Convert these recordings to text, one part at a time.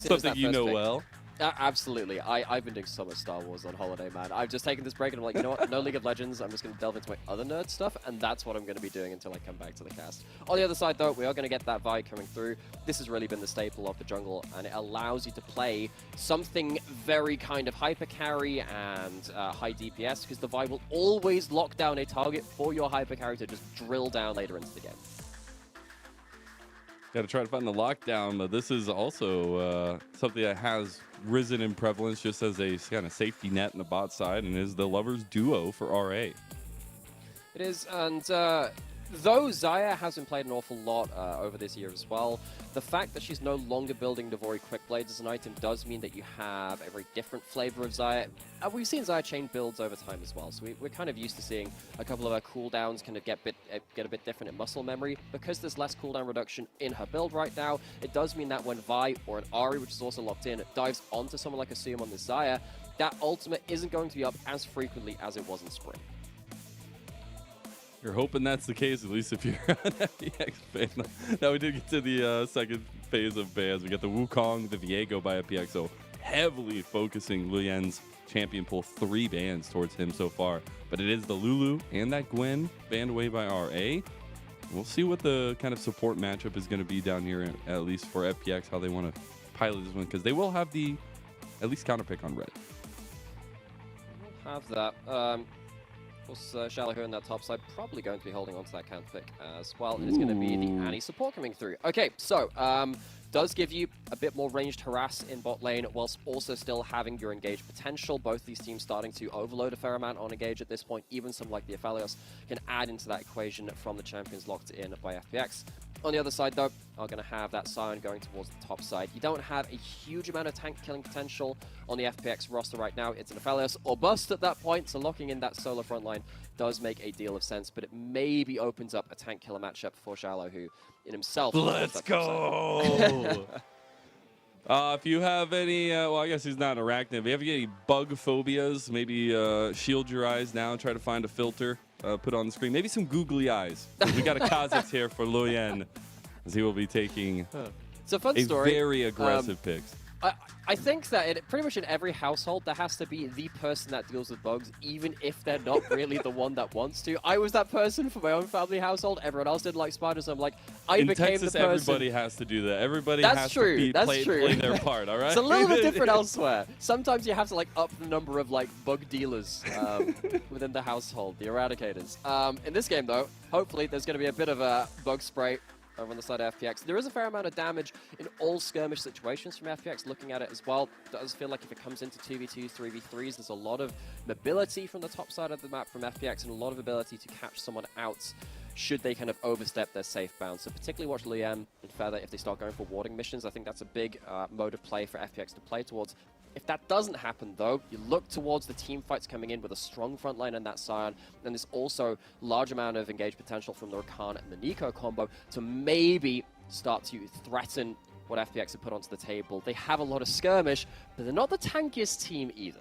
Something you know well. Absolutely. I've been doing so much Star Wars on holiday, man. I've just taken this break and I'm like, you know what? No League of Legends. I'm just going to delve into my other nerd stuff, and that's what I'm going to be doing until I come back to the cast. On the other side, though, we are going to get that Vi coming through. This has really been the staple of the jungle, and it allows you to play something very kind of hyper carry and high DPS, because the Vi will always lock down a target for your hyper carry to just drill down later into the game. Got to try to find the lockdown, but this is also something that has risen in prevalence just as a kind of safety net in the bot side, and is the Lovers Duo for RA. It is, and though Xayah has been played an awful lot over this year as well, the fact that she's no longer building Devori Quick Blades as an item does mean that you have a very different flavor of Xayah. We've seen Xayah chain builds over time as well, so we're kind of used to seeing a couple of her cooldowns kind of get a bit different in muscle memory. Because there's less cooldown reduction in her build right now, it does mean that when Vi or an Ahri, which is also locked in, dives onto someone like Assum on this Xayah, that ultimate isn't going to be up as frequently as it was in Spring. You're hoping that's the case, at least if you're an FPX fan. Now we did get to the second phase of bans. We got the Wukong, the Viego by FPX, so heavily focusing Leyan's champion pool, 3 bans towards him so far. But it is the Lulu and that Gwen banned away by RA. We'll see what the kind of support matchup is going to be down here, at least for FPX, how they want to pilot this one, because they will have the at least counterpick on red. We'll have that. Of course, Xiaoalaohu in that top side probably going to be holding on to that counter pick as well. And it's going to be the Annie support coming through. Okay, so does give you a bit more ranged harass in bot lane whilst also still having your engage potential. Both these teams starting to overload a fair amount on engage at this point. Even some like the Aphelios can add into that equation from the champions locked in by FPX. On the other side, though, are going to have that Scion going towards the top side. You don't have a huge amount of tank killing potential on the FPX roster right now. It's an Aphelios or bust at that point, so locking in that solo front line does make a deal of sense, but it maybe opens up a tank killer matchup for Xiaoalaohu in himself. Let's go! If you have any, well, I guess he's not an arachnid. If you have any bug phobias, maybe shield your eyes now and try to find a filter. Put on the screen. Maybe some googly eyes. We got a Kha'Zix here for Leyan, as he will be taking it's a fun story. Very aggressive picks. I think that pretty much in every household, there has to be the person that deals with bugs, even if they're not really the one that wants to. I was that person for my own family household. Everyone else didn't like spiders. So I'm like, in became Texas, the person. everybody has to do that. Everybody has to play their part, all right? It's a little bit different elsewhere. Sometimes you have to like up the number of like bug dealers within the household, the eradicators. In this game, though, hopefully there's going to be a bit of a bug spray over on the side of FPX. There is a fair amount of damage in all skirmish situations from FPX. Looking at it as well, it does feel like if it comes into 2v2s, 3v3s, there's a lot of mobility from the top side of the map from FPX and a lot of ability to catch someone out should they kind of overstep their safe bounds. So particularly watch Leyan and Feather if they start going for warding missions. I think that's a big mode of play for FPX to play towards. If that doesn't happen, though, you look towards the team fights coming in with a strong front line and that Scion, and there's also large amount of engaged potential from the Rakan and the Nico combo to maybe start to threaten what FPX have put onto the table. They have a lot of skirmish, but they're not the tankiest team either.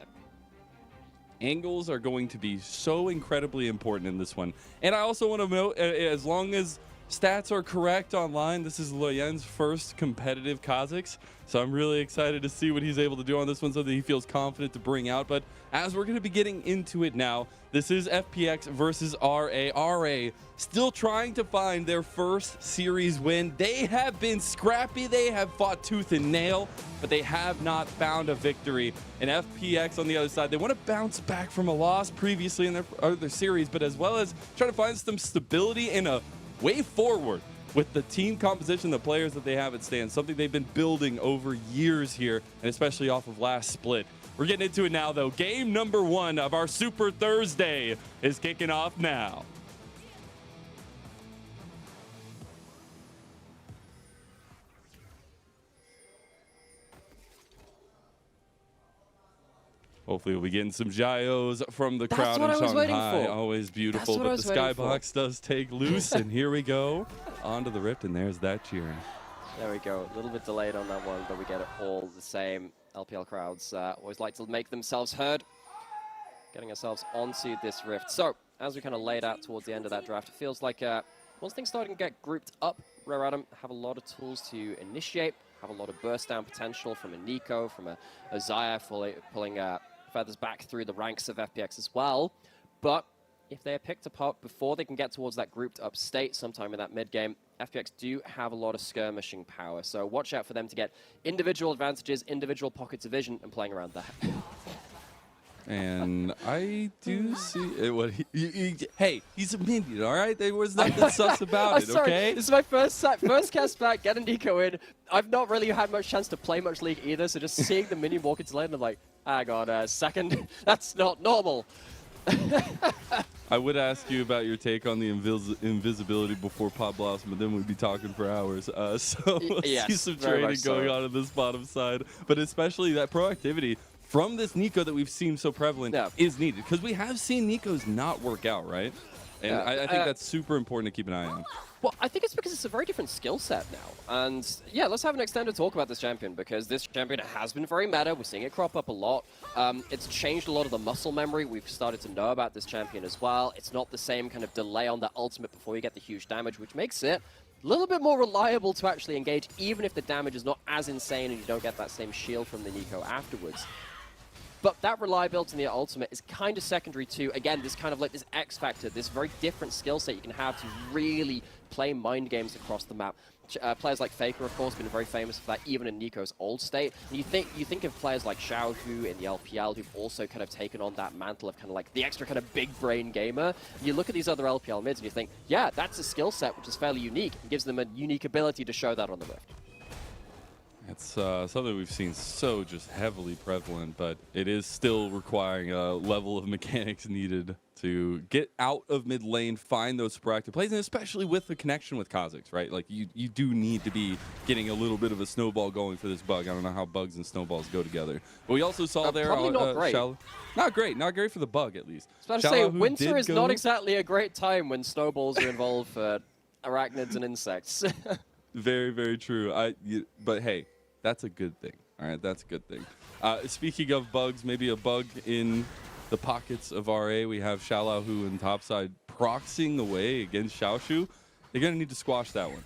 Angles are going to be so incredibly important in this one. And I also want to note, as long as stats are correct online, this is Leyan's first competitive Kha'Zix. So I'm really excited to see what he's able to do on this one, so that he feels confident to bring out. But as we're going to be getting into it now, this is FPX versus RA. RA still trying to find their first series win. They have been scrappy. They have fought tooth and nail, but they have not found a victory. And FPX on the other side, they want to bounce back from a loss previously in their other series, but as well as try to find some stability in a way forward with the team composition, the players that they have at stand, something they've been building over years here, and especially off of last split. We're getting into it now, though. Game number 1 of our Super Thursday is kicking off now. Hopefully we'll be getting some Gios from the crowd in Shanghai. Always beautiful, but the skybox does take loose, and here we go. Onto the rift, and there's that cheering. There we go. A little bit delayed on that one, but we get it all the same. LPL crowds always like to make themselves heard. Getting ourselves onto this rift. So, as we kind of laid out towards the end of that draft, it feels like once things starting to get grouped up, Rare Adam have a lot of tools to initiate have a lot of burst down potential from a Nico, from a Xia pulling feathers back through the ranks of FPX as well. But if they are picked apart before they can get towards that grouped up state sometime in that mid game, FPX do have a lot of skirmishing power. So watch out for them to get individual advantages, individual pockets of vision, and playing around that. And I do see what hey, he's a minion, all right? There was nothing sus about it, sorry. okay? This is my first cast back, get a Nico in. I've not really had much chance to play much League either, so just seeing the minion walk into lane, I'm like, I got a second. That's not normal. I would ask you about your take on the invisibility before Pop Blossom, but then we'd be talking for hours. So let's see some trading going on this bottom side, but especially that proactivity from this Nico that we've seen so prevalent is needed, because we have seen Nikos not work out, right? And I think that's super important to keep an eye on. Well, I think it's because it's a very different skill set now. And yeah, let's have an extended talk about this champion, because this champion has been very meta. We're seeing it crop up a lot. It's changed a lot of the muscle memory. We've started to know about this champion as well. It's not the same kind of delay on the ultimate before you get the huge damage, which makes it a little bit more reliable to actually engage, even if the damage is not as insane and you don't get that same shield from the Nico afterwards. But that reliability in the ultimate is kind of secondary to, again, this kind of like this X factor, this very different skill set you can have to really play mind games across the map. Players like Faker, of course, been very famous for that, even in Nico's old state. And you think of players like Xiaoxu in the LPL, who've also kind of taken on that mantle of kind of like the extra kind of big brain gamer. You look at these other LPL mids and you think, yeah, that's a skill set which is fairly unique and gives them a unique ability to show that on the Rift. It's something we've seen so just heavily prevalent, but it is still requiring a level of mechanics needed to get out of mid lane, find those proactive plays, and especially with the connection with Kha'Zix, right? Like, you do need to be getting a little bit of a snowball going for this bug. I don't know how bugs and snowballs go together. But we also saw there... Probably not great. Not great for the bug, at least. I was about to say, winter is not exactly a great time when snowballs are involved for arachnids and insects. Very, very true. But hey, that's a good thing. All right, that's a good thing. Speaking of bugs, maybe a bug in the pockets of RA. We have Xiioalaohu in topside proxying away against Xiaoxu. They're going to need to squash that one.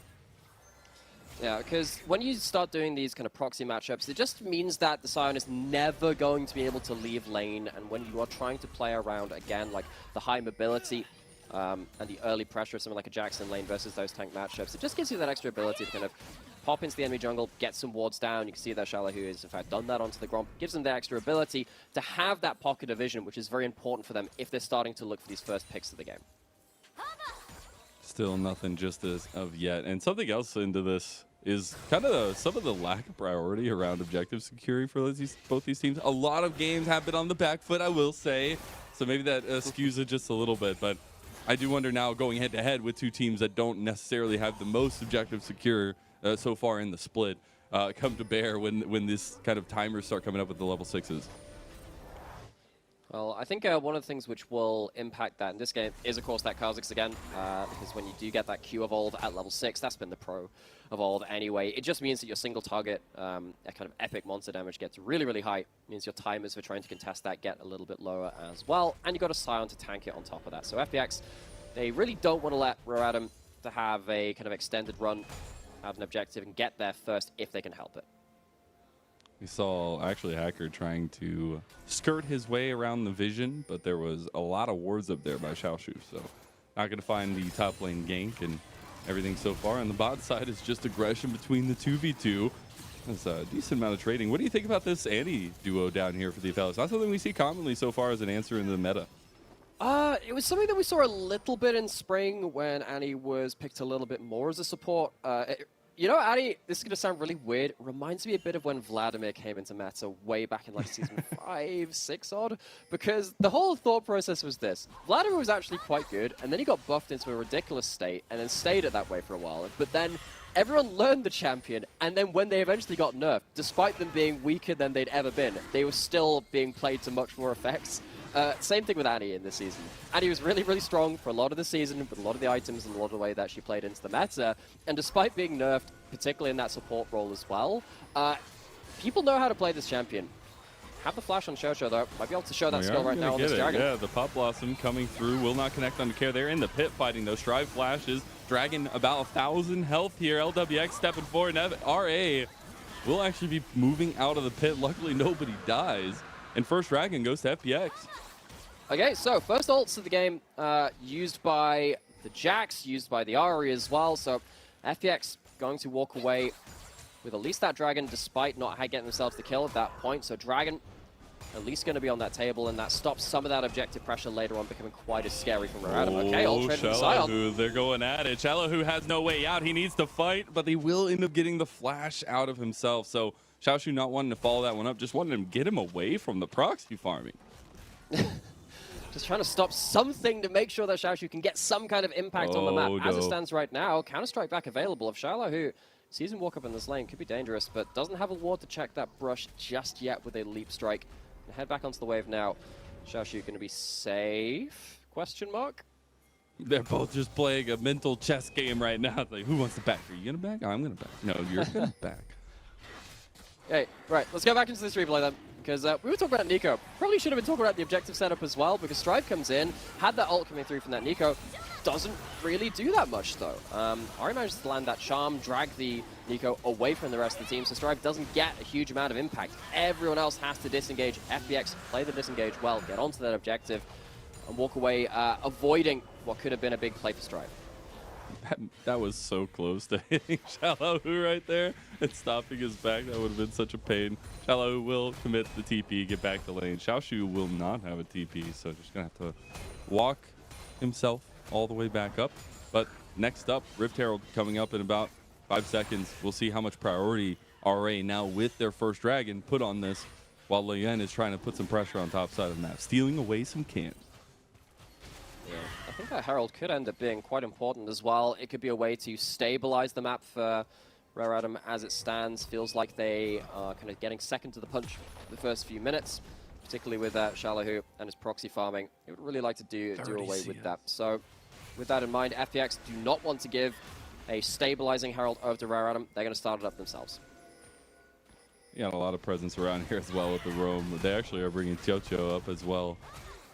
Yeah, because when you start doing these kind of proxy matchups, it just means that the Sion is never going to be able to leave lane. And when you are trying to play around, again, like the high mobility and the early pressure of something like a Jackson lane versus those tank matchups, it just gives you that extra ability to kind of pop into the enemy jungle, get some wards down. You can see that Xiioalaohu has in fact done that onto the Gromp. Gives them the extra ability to have that pocket of vision, which is very important for them if they're starting to look for these first picks of the game. Still nothing just as of yet. And something else into this is kind of some of the lack of priority around objective security for both these teams. A lot of games have been on the back foot, I will say. So maybe that skews it just a little bit. But I do wonder now, going head-to-head with two teams that don't necessarily have the most objective secure so far in the split, come to bear when this kind of timers start coming up with the level 6s. Well, I think one of the things which will impact that in this game is, of course, that Kha'Zix again, because when you do get that Q evolve at level 6, that's been the pro evolve anyway. It just means that your single target, kind of epic monster damage gets really, really high. It means your timers for trying to contest that get a little bit lower as well, and you got a Scion to tank it on top of that. So FPX, they really don't want to let Roradam to have a kind of extended run, have an objective, and get there first if they can help it. We saw actually Hacker trying to skirt his way around the vision, but there was a lot of wards up there by Xiaoxu, so not going to find the top lane gank, and everything so far on the bot side is just aggression between the 2v2. That's a decent amount of trading. What do you think about this Annie duo down here for the FPL? It's not something we see commonly so far as an answer in the meta. It was something that we saw a little bit in spring when Annie was picked a little bit more as a support. You know, Annie, this is going to sound really weird. It reminds me a bit of when Vladimir came into meta way back in like season 5, 6 odd. Because the whole thought process was this. Vladimir was actually quite good, and then he got buffed into a ridiculous state, and then stayed it that way for a while. But then everyone learned the champion, and then when they eventually got nerfed, despite them being weaker than they'd ever been, they were still being played to much more effects. Same thing with Annie in this season. Annie was really, really strong for a lot of the season with a lot of the items and a lot of the way that she played into the meta. And despite being nerfed, particularly in that support role as well, people know how to play this champion. Have the flash on Xiaoxu though. Might be able to show that skill right now on this dragon. Yeah, the Pop Blossom coming through will not connect on the care. They're in the pit fighting those Strive flashes. Dragon about 1,000 health here. LWX stepping forward. RA will actually be moving out of the pit. Luckily, nobody dies. And first dragon goes to FPX. Okay, so first ults of the game used by the Jax, used by the Ahri as well. So FPX going to walk away with at least that dragon, despite not getting themselves the kill at that point. So dragon at least going to be on that table, and that stops some of that objective pressure later on becoming quite as scary from Adam. Okay, ult from Xion. They're going at it. Xiaoalaohu has no way out. He needs to fight, but they will end up getting the flash out of himself. So Xiaoxu not wanting to follow that one up, just wanting to get him away from the proxy farming. Just trying to stop something to make sure that Xiaoxu can get some kind of impact on the map. As it stands right now, Counter-Strike back available. If Xiaoalaohu sees him walk up in this lane, could be dangerous, but doesn't have a ward to check that brush just yet with a leap strike. Head back onto the wave now. Xiaoxu going to be safe? Question mark? They're both just playing a mental chess game right now. It's like, who wants to back? Are you going to back? I'm going to back. No, you're going to back. Okay, right, let's go back into this replay then. Because we were talking about Nico. Probably should have been talking about the objective setup as well, because Strive comes in, had that ult coming through from that Nico. Doesn't really do that much though. Ahri manages to land that charm, drag the Nico away from the rest of the team, so Strive doesn't get a huge amount of impact. Everyone else has to disengage. FPX play the disengage well, get onto that objective, and walk away avoiding what could have been a big play for Strive. That was so close to hitting Xiaoalaohu right there and stopping his back. That would have been such a pain. Xiaoalaohu will commit the TP, get back to lane. Xiaoxu will not have a TP, so just going to have to walk himself all the way back up. But next up, Rift Herald coming up in about 5 seconds. We'll see how much priority RA now with their first dragon put on this, while Leyan is trying to put some pressure on top side of the map, stealing away some camps. Yeah, I think that Herald could end up being quite important as well. It could be a way to stabilize the map for Rare Adam as it stands. Feels like they are kind of getting second to the punch the first few minutes, particularly with Xiaoalaohu and his proxy farming. He would really like to do away with that. So with that in mind, FPX do not want to give a stabilizing Herald over to Rare Adam. They're going to start it up themselves. You got a lot of presence around here as well with the roam. They actually are bringing Xiaoxu up as well.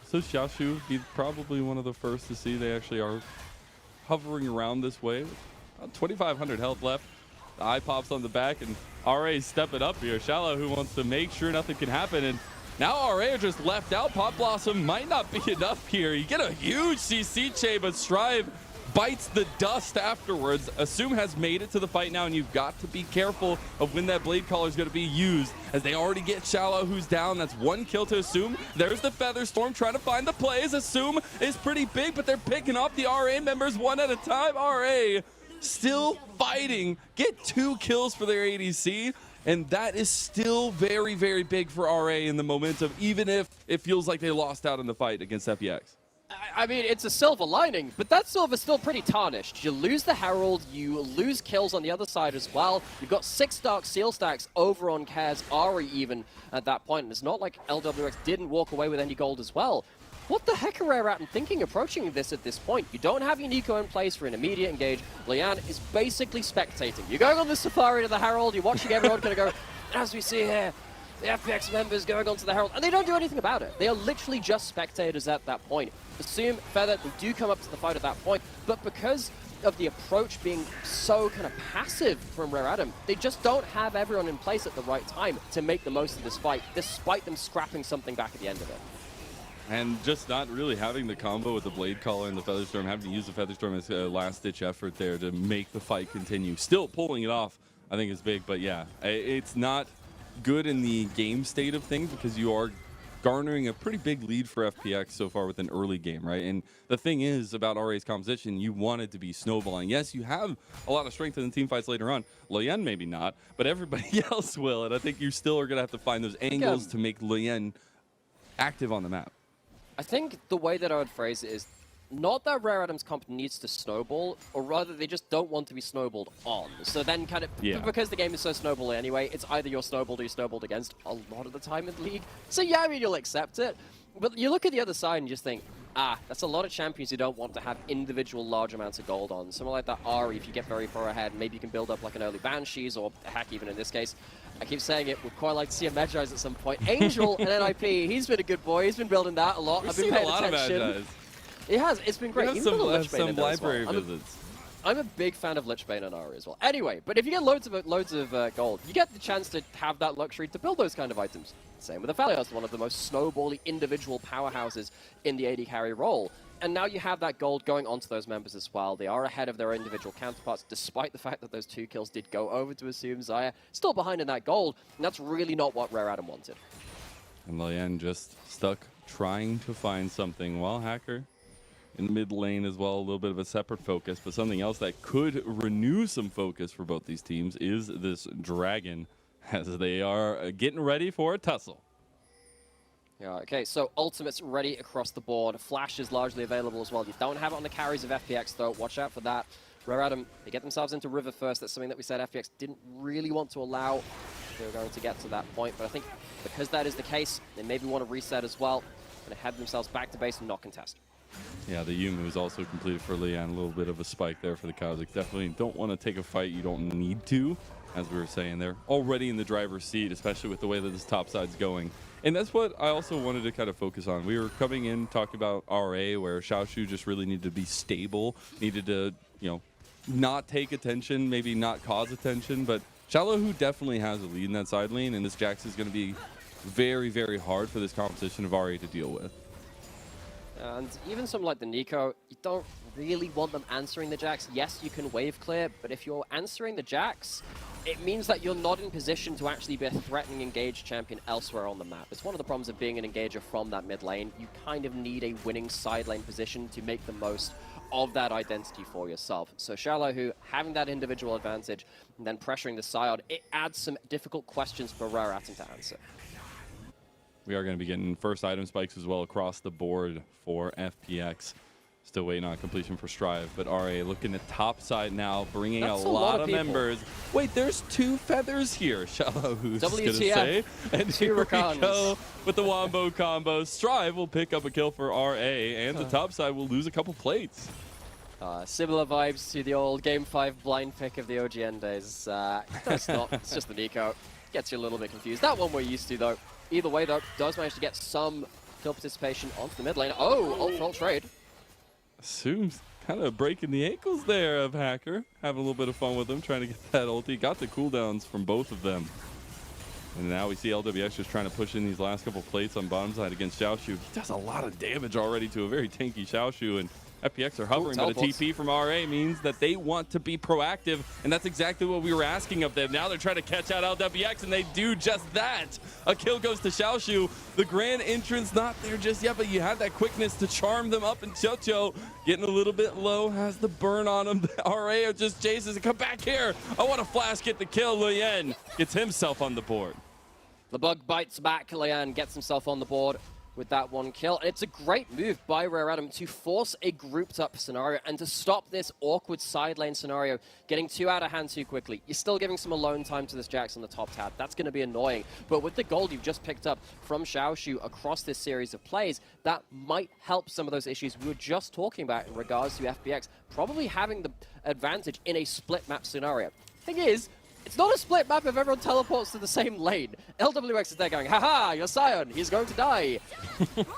So Xiaoxu, he's probably one of the first to see they actually are hovering around this wave. 2,500 health left. The eye pops on the back, and RA stepping up here. Xiaoalaohu wants to make sure nothing can happen, and now RA are just left out. Pop Blossom might not be enough here. You get a huge CC chain, but Strive bites the dust afterwards. Assum has made it to the fight now, and you've got to be careful of when that Blade Caller is going to be used, as they already get Xiaoalaohu's down. That's one kill to Assum. There's the Featherstorm trying to find the plays. Assum is pretty big, but they're picking off the RA members one at a time. RA still fighting, get 2 kills for their ADC, and that is still very, very big for RA in the momentum, even if it feels like they lost out in the fight against FPX. I mean, it's a silver lining, but that silver's still pretty tarnished. You lose the Herald, you lose kills on the other side as well. You've got 6 Dark Seal stacks over on Kaz, Ahri even at that point, and it's not like LWX didn't walk away with any gold as well. What the heck are Rare Adam thinking approaching this at this point? You don't have your Nico in place for an immediate engage. Leyan is basically spectating. You're going on the Safari to the Herald, you're watching everyone kind of go, as we see here, the FPX members going onto the Herald, and they don't do anything about it. They are literally just spectators at that point. Assum, Feather, they do come up to the fight at that point, but because of the approach being so kind of passive from Rare Adam, they just don't have everyone in place at the right time to make the most of this fight, despite them scrapping something back at the end of it. And just not really having the combo with the Blade Caller and the Featherstorm, having to use the Featherstorm as a last-ditch effort there to make the fight continue. Still pulling it off, I think, is big, but yeah, it's not good in the game state of things because you are garnering a pretty big lead for FPX so far with an early game, right? And the thing is about RA's composition, you want it to be snowballing. Yes, you have a lot of strength in the team fights later on. Leyan maybe not, but everybody else will, and I think you still are going to have to find those angles to make Leyan active on the map. I think the way that I would phrase it is not that Rare Adam's comp needs to snowball, or rather they just don't want to be snowballed on. So then kind of, because the game is so snowball anyway, it's either you're snowballed or you're snowballed against a lot of the time in the league. So yeah, I mean, you'll accept it. But you look at the other side and just think, that's a lot of champions you don't want to have individual large amounts of gold on. Someone like that Ahri, if you get very far ahead, maybe you can build up like an early Banshees, or heck, even in this case, I keep saying it, would quite like to see a Magi's at some point. Angel and NIP, he's been a good boy. He's been building that a lot. I've been paying attention. It has. It's been great. Some library visits. I'm a big fan of Lich Bane and Ari as well. Anyway, but if you get loads of gold, you get the chance to have that luxury to build those kind of items. Same with the Aphelios, one of the most snowbally individual powerhouses in the AD carry role. And now you have that gold going onto those members as well. They are ahead of their individual counterparts, despite the fact that those 2 kills did go over to Assum. Xia still behind in that gold, and that's really not what Rare Adam wanted. And Leyan just stuck trying to find something, while Hacker in the mid lane as well, a little bit of a separate focus, but something else that could renew some focus for both these teams is this dragon, as they are getting ready for a tussle. Yeah, okay, so ultimates ready across the board. Flash is largely available as well. You don't have it on the carries of FPX though, watch out for that. Rare Adam, they get themselves into River first. That's something that we said FPX didn't really want to allow. They were going to get to that point, but I think because that is the case, they maybe want to reset as well and head themselves back to base and not contest. Yeah, the Yumu is also completed for Leyan. A little bit of a spike there for the Kazakhs. Definitely don't want to take a fight you don't need to. As we were saying, they're already in the driver's seat, especially with the way that this top side's going. And that's what I also wanted to kind of focus on. We were coming in talking about RA, where Xiaoxu just really needed to be stable, needed to, you know, not take attention, maybe not cause attention, but Xioalaohu definitely has a lead in that side lane, and this Jax is going to be very, very hard for this competition of RA to deal with. And even something like the Nico, you don't really want them answering the Jax. Yes, you can wave clear, but if you're answering the Jax, it means that you're not in position to actually be a threatening engaged champion elsewhere on the map. It's one of the problems of being an engager from that mid lane. You kind of need a winning side lane position to make the most of that identity for yourself. So Xioalaohu having that individual advantage and then pressuring the side, it adds some difficult questions for Rare Atom to answer. We are going to be getting first item spikes as well across the board for FPX. Still waiting on completion for Strive, but RA looking at top side now, bringing a lot of members. Wait, there's 2 feathers here, Xiaoalaohu's going to say. And here we go with the Wombo combo. Strive will pick up a kill for RA, and the top side will lose a couple plates. Similar vibes to the old Game 5 blind pick of the OGN days. It's not, it's just the Nico. Gets you a little bit confused. That one we're used to, though. Either way, though, does manage to get some kill participation onto the mid lane. Oh, ult trade. Assum's kind of breaking the ankles there of Hacker. Having a little bit of fun with him, trying to get that ulti. Got the cooldowns from both of them. And now we see LWX just trying to push in these last couple plates on bottom side against Xiaoxu. He does a lot of damage already to a very tanky Xiaoxu, and FPX are hovering, but a TP from RA means that they want to be proactive, and that's exactly what we were asking of them. Now they're trying to catch out LWX, and they do just that. A kill goes to Xiaoxu. The grand entrance not there just yet, but you had that quickness to charm them up, and Chocho getting a little bit low, has the burn on him. RA just chases and come back here. I want to flash get the kill. Leyan gets himself on the board. The bug bites back. Leyan gets himself on the board with that 1 kill. And it's a great move by Rare Adam to force a grouped up scenario and to stop this awkward side lane scenario getting too out of hand too quickly. You're still giving some alone time to this Jax on the top tab. That's going to be annoying. But with the gold you've just picked up from Xiaoxu across this series of plays, that might help some of those issues we were just talking about in regards to FPX probably having the advantage in a split map scenario. Thing is, it's not a split map if everyone teleports to the same lane. LWX is there going, haha, you're Sion, he's going to die.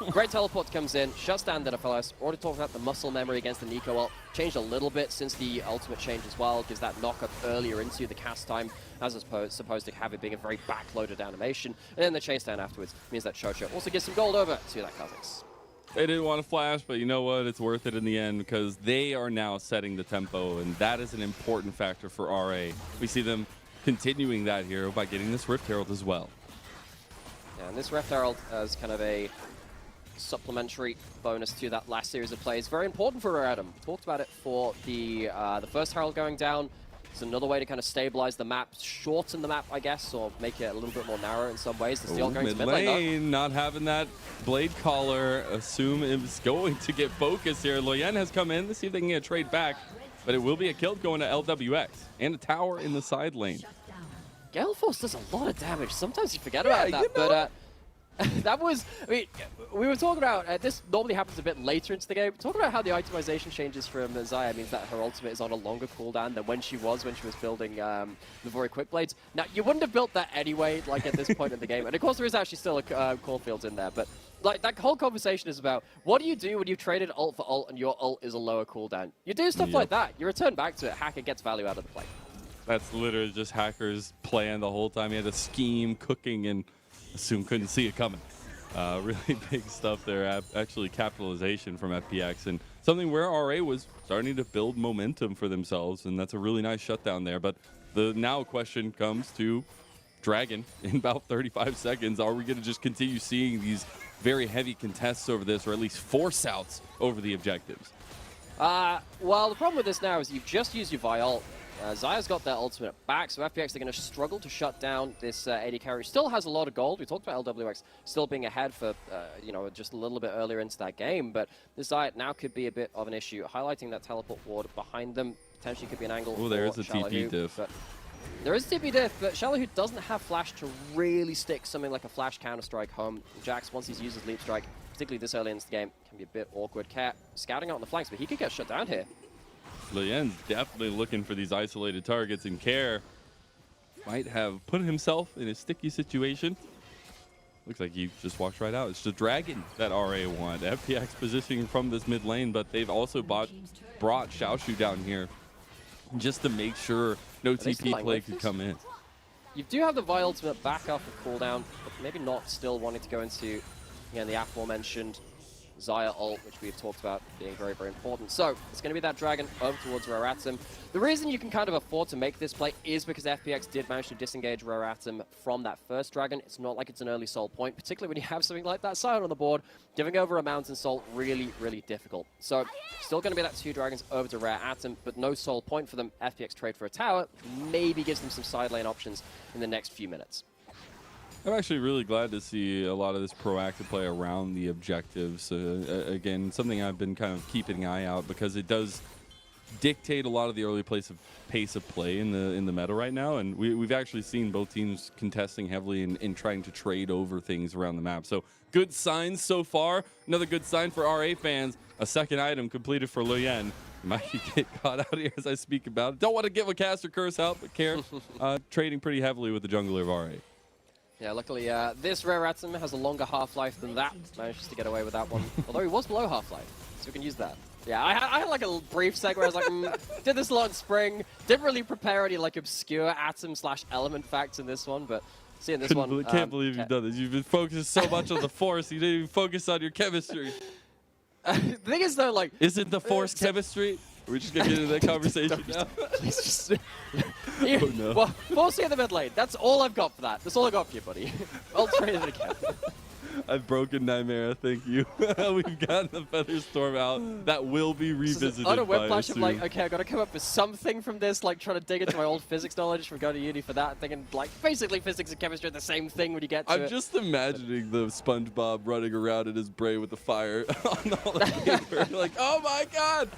Great teleport comes in, shuts down the FLS. Already talked about the muscle memory against the Nico ult. Changed a little bit since the ultimate change as well. Gives that knock up earlier into the cast time, as supposed to have it being a very backloaded animation. And then the chase down afterwards means that Chocho also gets some gold over to that Kazakhs. They didn't want to flash, but you know what? It's worth it in the end because they are now setting the tempo, and that is an important factor for RA. We see them continuing that here by getting this Rift Herald as well. Yeah, and this Rift Herald as kind of a supplementary bonus to that last series of plays. Very important for Rare Adam. Talked about it for the first Herald going down. It's another way to kind of stabilize the map, shorten the map, I guess, or make it a little bit more narrow in some ways. The Steel going to mid lane, not having that blade collar. Assum is going to get focused here. Leyan has come in to see if they can get a trade back, but it will be a kill going to LWX and a tower in the side lane. Gale Force does a lot of damage. Sometimes you forget about that, but That was, I mean, we were talking about, this normally happens a bit later into the game, talking about how the itemization changes from Xia means that her ultimate is on a longer cooldown than when she was building the very quick blades. Now, you wouldn't have built that anyway, like at this point in the game, and of course there is actually still a Caulfield in there, but like that whole conversation is about what do you do when you've traded ult for ult and your ult is a lower cooldown? You do stuff like that, you return back to it, Hacker gets value out of the play. That's literally just Hacker's plan the whole time. He had a scheme cooking and Assum couldn't see it coming. Really big stuff there. Actually, capitalization from FPX and something where RA was starting to build momentum for themselves, and that's a really nice shutdown there. But the now question comes to Dragon in about 35 seconds. Are we going to just continue seeing these very heavy contests over this, or at least force outs over the objectives? Well, the problem with this now is you've just used your Viol. Xia's got their ultimate back, so FPX are going to struggle to shut down this AD carry. Still has a lot of gold. We talked about LWX still being ahead for, you know, just a little bit earlier into that game, but this Xia now could be a bit of an issue. Highlighting that teleport ward behind them potentially could be an angle. Oh, there is a TP diff. There is a TP diff, but Xiaoalaohu doesn't have flash to really stick something like a flash counter-strike home. Jax, once he's used his leap strike, particularly this early into the game, can be a bit awkward. Cat scouting out on the flanks, but he could get shut down here. Leyan's definitely looking for these isolated targets, and Care might have put himself in a sticky situation. Looks like he just walked right out. It's the Dragon that RA want. FPX positioning from this mid lane, but they've also brought Xiaoxu down here just to make sure no TP play could come in. You do have the Vi ultimate back off of cooldown, but maybe not still wanting to go into, again, the aforementioned Xia ult, which we've talked about being very, very important. So it's going to be that Dragon over towards Raratum. The reason you can kind of afford to make this play is because FPX did manage to disengage Raratum from that first Dragon. It's not like it's an early soul point, particularly when you have something like that Sion on the board. Giving over a Mountain Soul, really, really difficult. So still going to be that 2 Dragons over to Raratum, but no soul point for them. FPX trade for a tower, maybe gives them some side lane options in the next few minutes. I'm actually really glad to see a lot of this proactive play around the objectives. Again, something I've been kind of keeping an eye out because it does dictate a lot of the early pace of play in the meta right now. And we've actually seen both teams contesting heavily and trying to trade over things around the map. So good signs so far. Another good sign for RA fans. A second item completed for Leyan. Might get caught out here as I speak about it. Don't want to give a caster curse out, but Care trading pretty heavily with the jungler of RA. Yeah, luckily this Raratum has a longer half-life than that. Manages to get away with that one. Although he was below half-life, so we can use that. Yeah, I had like a brief sec where I was like, did this a lot in spring. Didn't really prepare any like obscure atom/element facts in this one, but seeing this one. Can't believe you've done this. You've been focused so much on the force, you didn't even focus on your chemistry. The thing is though, like, isn't the force chemistry? We're just gonna get into that conversation now. Please just. Oh, no. Well, forcing in the mid lane. That's all I've got for that. That's all I got for you, buddy. I'll trade it again. I've broken Nightmare, thank you. We've gotten the Featherstorm out. That will be revisited. On a whiplash of like, okay, I gotta come up with something from this, like trying to dig into my old physics knowledge from going to uni for that, thinking like basically physics and chemistry are the same thing when you get to it. I'm just imagining the SpongeBob running around in his brain with the fire on all the paper. Like, oh my god!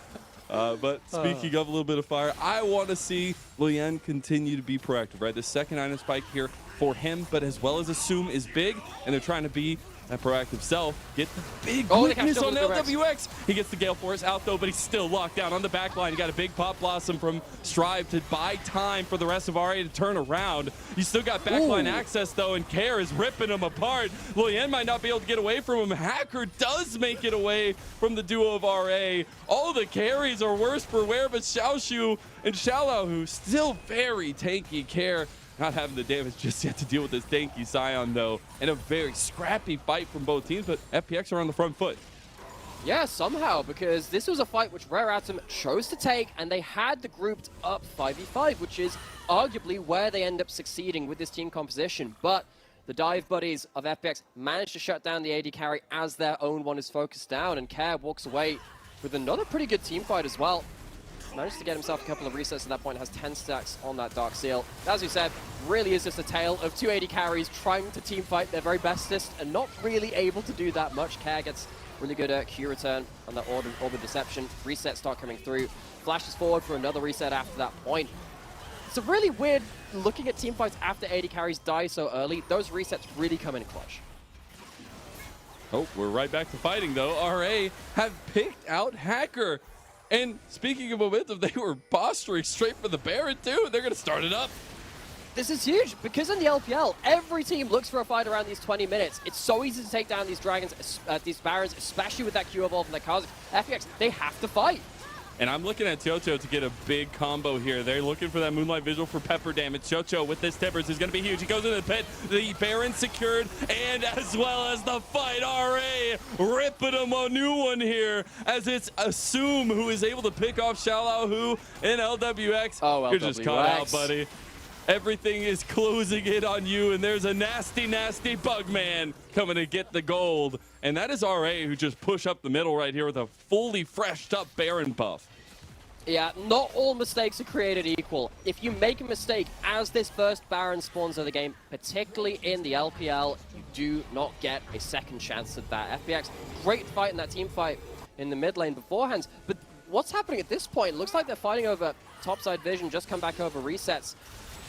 But speaking of a little bit of fire, I want to see Leyan continue to be proactive, right? The second item spike here for him, but as well as Assum is big, and they're trying to be that proactive self. Get the big weakness on LWX. He gets the Gale Force out though, but he's still locked down on the back line. You got a big Pop Blossom from Strive to buy time for the rest of RA to turn around. You still got backline access though, and Care is ripping him apart. Leyan might not be able to get away from him. Hacker does make it away from the duo of RA. All the carries are worse for wear, but Xiaoxu and Xioalaohu still very tanky. Care not having the damage just yet to deal with this tanky Sion though, and a very scrappy fight from both teams, but FPX are on the front foot. Yeah, somehow, because this was a fight which Raratum chose to take, and they had the grouped up 5v5, which is arguably where they end up succeeding with this team composition. But the dive buddies of FPX managed to shut down the AD carry as their own one is focused down, and Care walks away with another pretty good team fight as well. Managed to get himself a couple of resets at that point, has 10 stacks on that Dark Seal. As you said, really is just a tale of 280 carries trying to team fight their very bestest and not really able to do that much. Care gets really good Q return on that Orb of Deception. Resets start coming through. Flashes forward for another reset after that point. It's a really weird looking at team fights after 80 carries die so early. Those resets really come in clutch. Oh, we're right back to fighting, though. RA have picked out Hacker. And speaking of momentum, they were posturing straight for the Baron, too. They're going to start it up. This is huge, because in the LPL, every team looks for a fight around these 20 minutes. It's so easy to take down these dragons, these Barons, especially with that Q evolve and the Kha'Zix. FPX, they have to fight. And I'm looking at Xiaoxu to get a big combo here. They're looking for that Moonlight Vigil for pepper damage. Xiaoxu with this Timbers is going to be huge. He goes into the pit. The Baron secured, and as well as the fight, RA ripping him a new one here as it's Assum who is able to pick off Xiaoalaohu in LWX. Oh, You're just caught out, buddy. Everything is closing in on you, and there's a nasty, nasty Bugman coming to get the gold. And that is RA who just push up the middle right here with a fully freshed up Baron buff. Yeah, not all mistakes are created equal. If you make a mistake as this first Baron spawns of the game, particularly in the LPL, you do not get a second chance at that. FPX, great fight in that team fight in the mid lane beforehand. But what's happening at this point? Looks like they're fighting over topside vision, just come back over resets.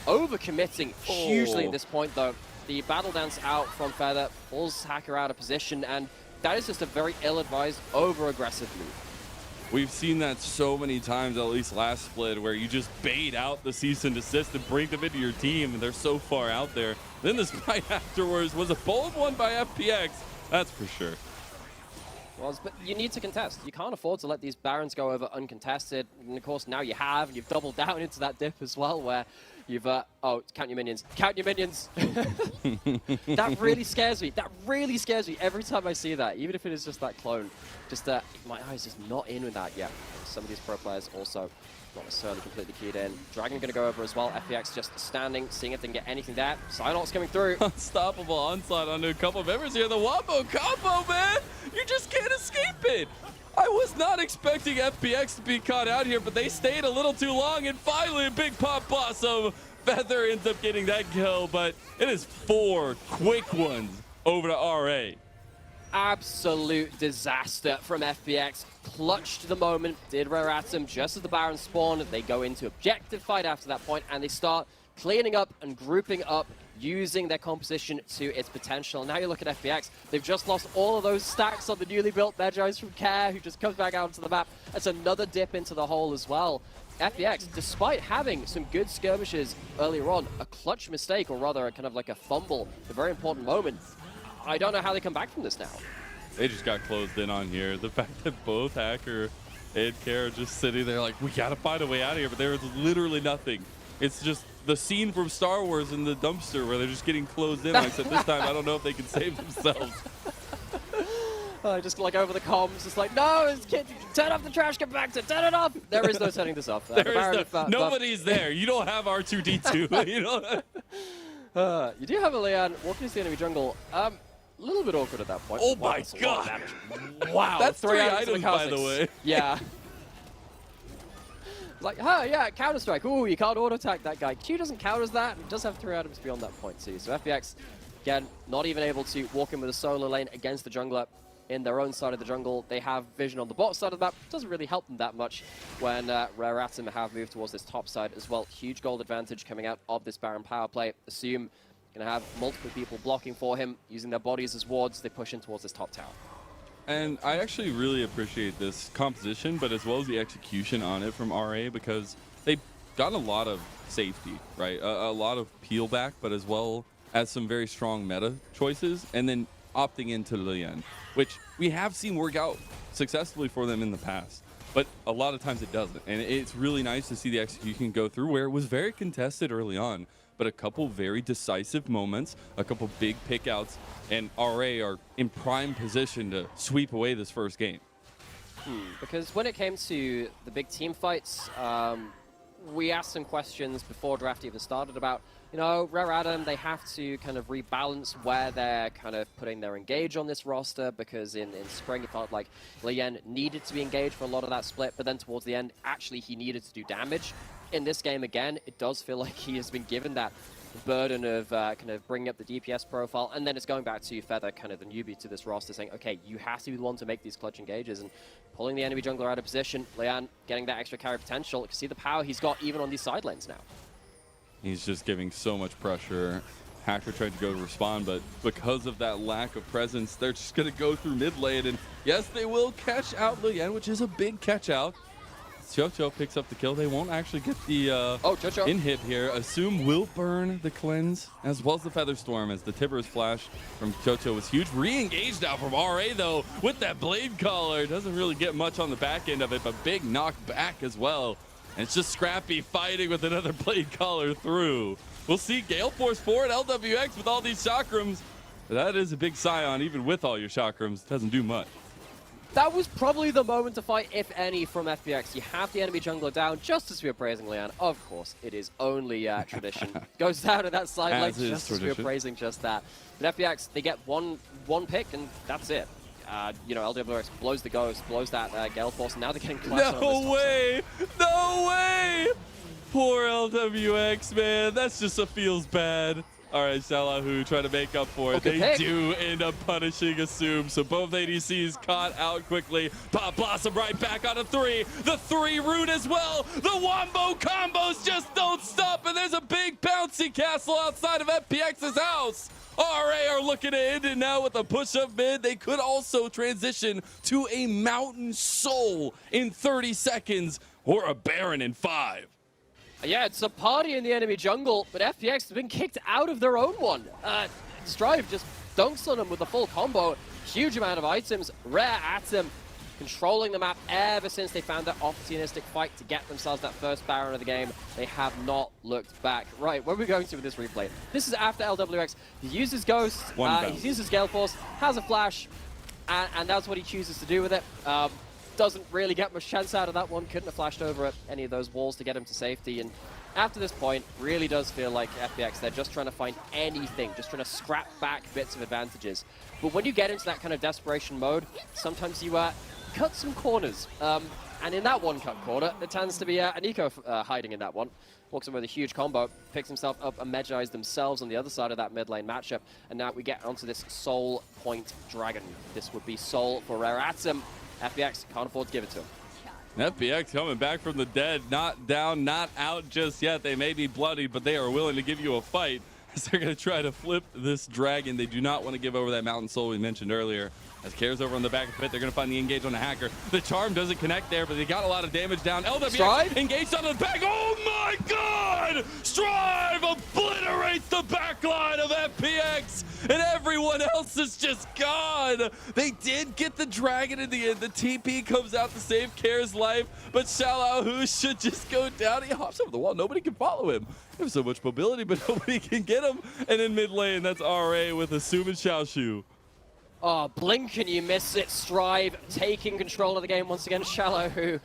Overcommitting hugely at this point, though. The battle dance out from Feather pulls Hacker out of position, and that is just a very ill-advised, over-aggressive move. We've seen that so many times, at least last split, where you just bait out the cease and desist and bring them into your team, and they're so far out there. Then this fight afterwards was a bold one by FPX, that's for sure. But you need to contest. You can't afford to let these Barons go over uncontested. And of course, now you have, and you've doubled down into that dip as well, where you've, oh, count your minions. Count your minions! That really scares me. That really scares me every time I see that, even if it is just that clone. Just, my eyes just not in with that yet. Some of these pro players also not necessarily completely keyed in. Dragon going to go over as well. FPX just standing, seeing if they can get anything there. Psylocke's coming through. Unstoppable onslaught onto a couple of members here. The Wombo combo, man! You just can't escape it! I was not expecting FPX to be caught out here, but they stayed a little too long, and finally a big pop blossom. Feather ends up getting that kill, but it is 4 quick ones over to RA. Absolute disaster from FPX. Clutched the moment, did rare Assum just as the Baron spawned. They go into objective fight after that point, and they start cleaning up and grouping up, using their composition to its potential. Now you look at FPX, they've just lost all of those stacks on the newly built Medjais from Care, who just comes back out onto the map. That's another dip into the hole as well. FPX, despite having some good skirmishes earlier on, a clutch mistake, or rather a kind of like a fumble, a very important moment. I don't know how they come back from this now. They just got closed in on here. The fact that both Hacker and Care are just sitting there like, we gotta find a way out of here, but there is literally nothing. It's just the scene from Star Wars in the dumpster where they're just getting closed in. Except this time, I don't know if they can save themselves. Just like over the comms, just like, no, it's kid, turn off the trash compactor, turn it off. There is no turning this off. Nobody's there. You don't have R2-D2. You know. You do have a Leyan walking into the enemy jungle. A little bit awkward at that point. Oh my god! Wow, that's 3 items, by the way. Yeah. Like, yeah, Counter-Strike. Ooh, you can't auto-attack that guy. Q doesn't count as that. It does have 3 items beyond that point, too. So FPX, again, not even able to walk in with a solo lane against the jungler in their own side of the jungle. They have vision on the bot side of the map. Doesn't really help them that much when Rare Atom have moved towards this top side as well. Huge gold advantage coming out of this Baron power play. Assum going to have multiple people blocking for him, using their bodies as wards. They push in towards this top tower. And I actually really appreciate this composition, but as well as the execution on it from RA, because they've got a lot of safety, right? A lot of peel back, but as well as some very strong meta choices, and then opting into Leyan, which we have seen work out successfully for them in the past. But a lot of times it doesn't. And it's really nice to see the execution go through where it was very contested early on, but a couple very decisive moments, a couple big pickouts, and RA are in prime position to sweep away this first game. Because when it came to the big team fights, we asked some questions before draft even started about, you know, Rare Adam, they have to kind of rebalance where they're kind of putting their engage on this roster, because in spring it felt like Leyan needed to be engaged for a lot of that split, but then towards the end, actually he needed to do damage. In this game, again, it does feel like he has been given that burden of kind of bringing up the DPS profile, and then it's going back to Feather, kind of the newbie to this roster, saying, okay, you have to be the one to make these clutch engages, and pulling the enemy jungler out of position. Leyan getting that extra carry potential. You can see the power he's got even on these side lanes now. He's just giving so much pressure. Hacker tried to go to respond, but because of that lack of presence, they're just going to go through mid lane. And yes, they will catch out Leyan, which is a big catch out. Xiaoxu picks up the kill. They won't actually get the inhib here. Assum will burn the cleanse as well as the Feather Storm, as the Tibbers flash from Xiaoxu was huge. Re-engaged now from RA though with that blade collar. Doesn't really get much on the back end of it, but big knock back as well. And it's just Scrappy fighting with another blade collar through. We'll see Gale Force forward LWX with all these chakrams. That is a big Scion, even with all your chakrams. Doesn't do much. That was probably the moment to fight, if any, from FPX. You have the enemy jungler down, just as we were praising Leyan. Of course, it is only tradition. Goes down to that side lane, just as we were praising just that. But FPX, they get one pick, and that's it. You know, LWX blows the ghost, blows that Gale Force, and now they're getting collapsed. No way! No way! Poor LWX, man. That's just a feels bad. All right, Xioalaohu trying to make up for it. They do end up punishing Assum, so both ADCs caught out quickly. Pop Blossom right back on a 3. The 3 root as well. The Wombo combos just don't stop, and there's a big bouncy castle outside of FPX's house. RA are looking to end it now with a push-up mid. They could also transition to a Mountain Soul in 30 seconds or a Baron in 5. Yeah, it's a party in the enemy jungle, but FPX has been kicked out of their own one. Strive just dunks on them with the full combo. Huge amount of items. Rare Atom controlling the map ever since they found that opportunistic fight to get themselves that first Baron of the game. They have not looked back. Right, where are we going to with this replay? This is after LWX. He uses Ghost, he uses Gale Force, has a flash, and that's what he chooses to do with it. Doesn't really get much chance out of that one. Couldn't have flashed over any of those walls to get him to safety. And after this point, really does feel like FPX, they're just trying to find anything, just trying to scrap back bits of advantages. But when you get into that kind of desperation mode, sometimes you cut some corners. And in that one cut corner, there tends to be an Eco hiding in that one. Walks in with a huge combo, picks himself up, and Medjai's themselves on the other side of that mid lane matchup. And now we get onto this Soul Point Dragon. This would be Soul for Rare Atom. FPX can't afford to give it to him. FPX coming back from the dead, not down, not out just yet. They may be bloody, but they are willing to give you a fight as they're going to try to flip this dragon. They do not want to give over that Mountain Soul we mentioned earlier. As Care's over on the back of the pit, they're going to find the engage on the Hacker. The charm doesn't connect there, but they got a lot of damage down. LWX engaged on the back. Oh my God! Strive obliterates the backline of FPX, and everyone else is just gone. They did get the dragon in the end. The TP comes out to save Care's life, but Xiaoalaohu should just go down. He hops over the wall. Nobody can follow him. They have so much mobility, but nobody can get him. And in mid lane, that's RA with Assum and Xiaoxu. Oh, blink and you miss it. Strive taking control of the game once again. Xiioalaohu.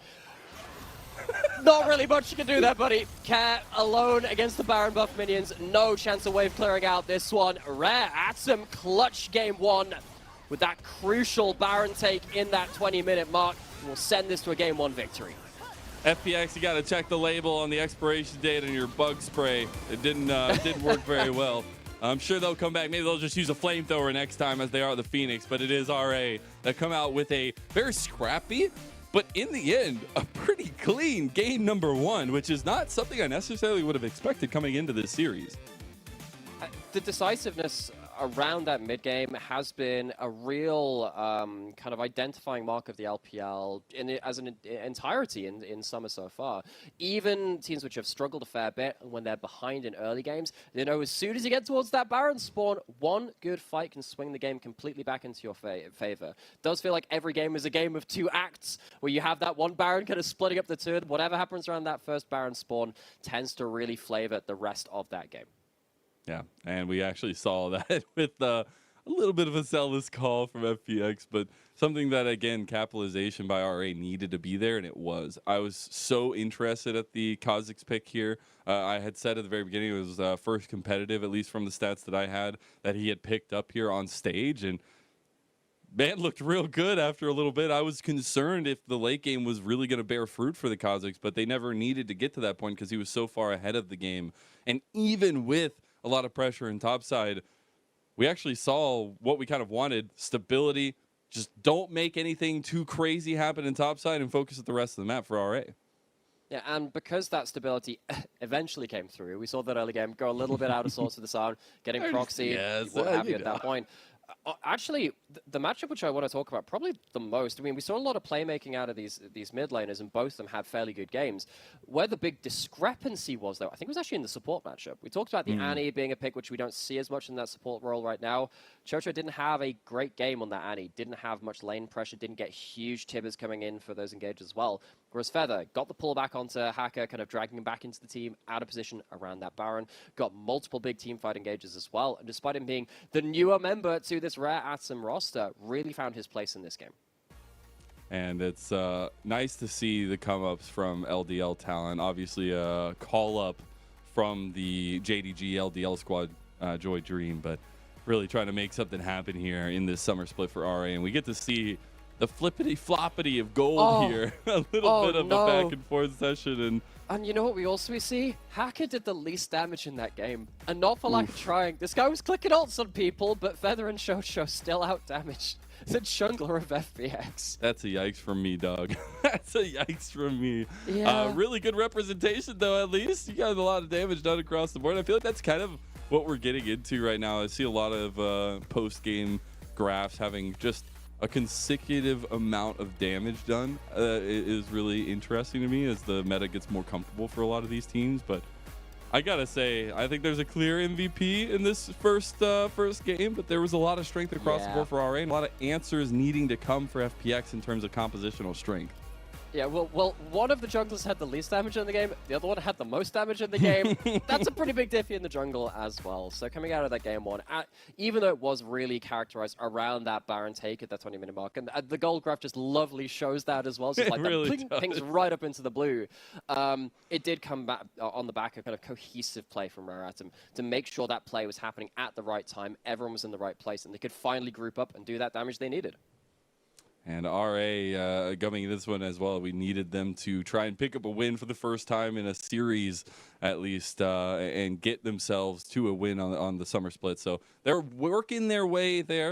Not really much you can do there, buddy. Care alone against the Baron buff minions. No chance of wave clearing out this one. Rare Atom clutch game 1 with that crucial Baron take in that 20-minute mark. We'll send this to a game 1 victory. FPX, you got to check the label on the expiration date on your bug spray. It didn't work very well. I'm sure they'll come back. Maybe they'll just use a flamethrower next time as they are the Phoenix, but it is RA that come out with a very scrappy, but in the end, a pretty clean game number 1, which is not something I necessarily would have expected coming into this series. The decisiveness around that mid-game has been a real kind of identifying mark of the LPL as an entirety in summer so far. Even teams which have struggled a fair bit when they're behind in early games, they know as soon as you get towards that Baron spawn, one good fight can swing the game completely back into your favor. It does feel like every game is a game of 2 acts, where you have that one Baron kind of splitting up the 2, and whatever happens around that first Baron spawn tends to really flavor the rest of that game. Yeah, and we actually saw that with a little bit of a sellless call from FPX, but something that, again, capitalization by RA needed to be there, and it was. I was so interested at the Kha'Zix pick here. I had said at the very beginning it was first competitive, at least from the stats that I had, that he had picked up here on stage, and man looked real good after a little bit. I was concerned if the late game was really going to bear fruit for the Kha'Zix, but they never needed to get to that point because he was so far ahead of the game. And even with a lot of pressure in topside, we actually saw what we kind of wanted: stability. Just don't make anything too crazy happen in topside and focus at the rest of the map for RA. Yeah, and because that stability eventually came through, we saw that early game go a little bit out of sorts with the sound, getting proxy, Yes, what have you you at that point. Actually, the matchup which I want to talk about probably the most, I mean, we saw a lot of playmaking out of these mid laners, and both of them had fairly good games. Where the big discrepancy was, though, I think it was actually in the support matchup. We talked about the Annie being a pick which we don't see as much in that support role right now. Xiaoxu didn't have a great game on that Annie, didn't have much lane pressure, didn't get huge tibbers coming in for those engages as well. Whereas Feather got the pullback onto Hacker, kind of dragging him back into the team, out of position around that Baron, got multiple big team fight engages as well, and despite him being the newer member to this rare Assum roster, really found his place in this game. And it's nice to see the come-ups from LDL talent. Obviously, a call-up from the JDG LDL squad, Joy Dream, but really trying to make something happen here in this summer split for RA. And we get to see the flippity-floppity of gold here. A little bit of a back-and-forth session. And you know what we also see? Hacker did the least damage in that game. And not for lack of trying. This guy was clicking ults on people, but Feather and Xiaoxu still out-damaged the jungler of FPX. That's a yikes from me, dog. That's a yikes from me. Yeah. Really good representation, though, at least. You got a lot of damage done across the board. I feel like that's kind of what we're getting into right now. I see a lot of post-game graphs having just a consecutive amount of damage done. Is really interesting to me as the meta gets more comfortable for a lot of these teams. But I gotta say, I think there's a clear MVP in this first game, but there was a lot of strength across the board for RA and a lot of answers needing to come for FPX in terms of compositional strength. Yeah, well, one of the junglers had the least damage in the game. The other one had the most damage in the game. That's a pretty big diffy in the jungle as well. So coming out of that game one, even though it was really characterized around that Baron take at that 20-minute mark, and the gold graph just lovely shows that as well. So it's like really that pings right up into the blue. It did come back on the back of kind of cohesive play from Rare Atom to make sure that play was happening at the right time. Everyone was in the right place, and they could finally group up and do that damage they needed. And RA going into this one as well, we needed them to try and pick up a win for the first time in a series, at least, and get themselves to a win on the summer split. So they're working their way there.